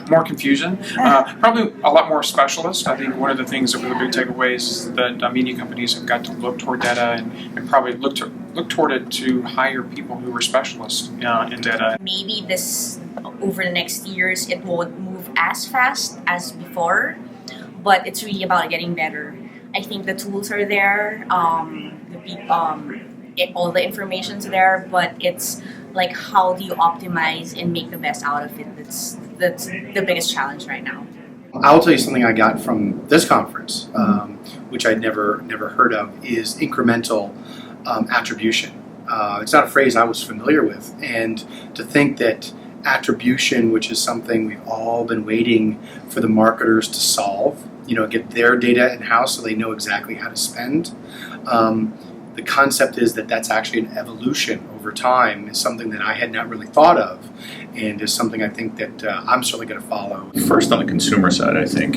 More confusion, probably a lot more specialists. I think one of the things that were the big takeaways is that media companies have got to look toward data and probably look toward it to hire people who are specialists in data. Maybe this, over the next years, it won't move as fast as before, but it's really about getting better. I think the tools are there, all the information's there, but it's like, how do you optimize and make the best out of it? That's the biggest challenge right now. I'll tell you something I got from this conference, which I'd never heard of, is incremental attribution. It's not a phrase I was familiar with, and to think that attribution, which is something we've all been waiting for the marketers to solve, get their data in-house so they know exactly how to spend. The concept is that that's actually an evolution over time, is something that I had not really thought of, and is something I think that I'm certainly going to follow. First, on the consumer side, I think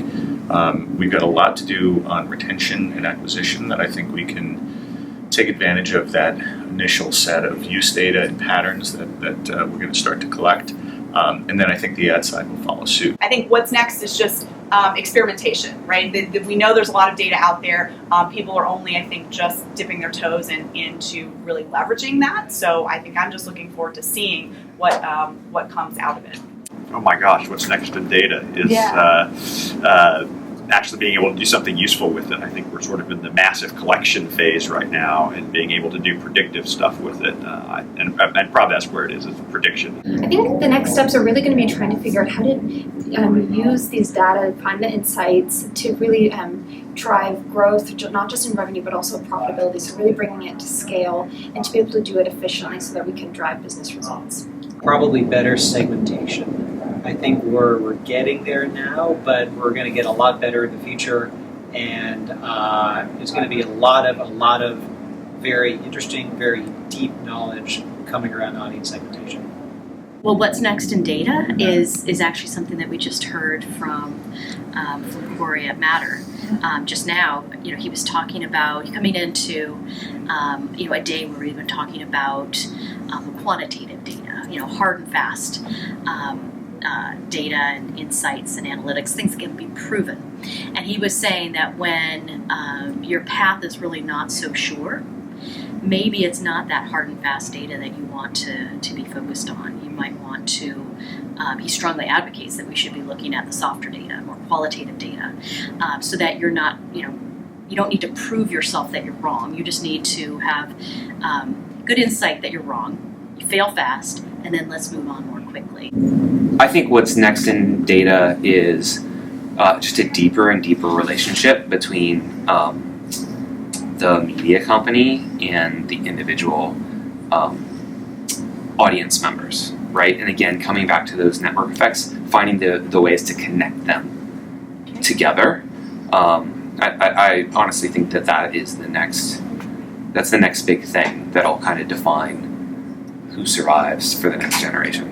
we've got a lot to do on retention and acquisition that I think we can take advantage of that initial set of use data and patterns that we're going to start to collect. And then I think the ad side will follow suit. I think what's next is just experimentation, right? We know there's a lot of data out there. People are only, I think, just dipping their toes into really leveraging that. So I think I'm just looking forward to seeing what comes out of it. Oh my gosh, what's next in data is actually being able to do something useful with it. I think we're sort of in the massive collection phase right now, and being able to do predictive stuff with it. And probably that's where it is prediction. I think the next steps are really going to be trying to figure out how to use these data, find the insights to really drive growth, not just in revenue, but also profitability. So really bringing it to scale and to be able to do it efficiently so that we can drive business results. Probably better segmentation. I think we're getting there now, but we're going to get a lot better in the future, and there's going to be a lot of very interesting, very deep knowledge coming around audience segmentation. Well, what's next in data is actually something that we just heard from Corey at Matter. Just now, he was talking about coming into a day where we've been talking about quantitative data, hard and fast data and insights and analytics, things that can be proven. And he was saying that when your path is really not so sure, maybe it's not that hard and fast data that you want to be focused on. You might want to, he strongly advocates that we should be looking at the softer data, more qualitative data, so that you're not, you don't need to prove yourself that you're wrong. You just need to have good insight that you're wrong, you fail fast, and then let's move on more quickly. I think what's next in data is just a deeper and deeper relationship between the media company and the individual audience members, right? And again, coming back to those network effects, finding the ways to connect them together. I honestly think that is that's the next big thing that'll kind of define who survives for the next generation.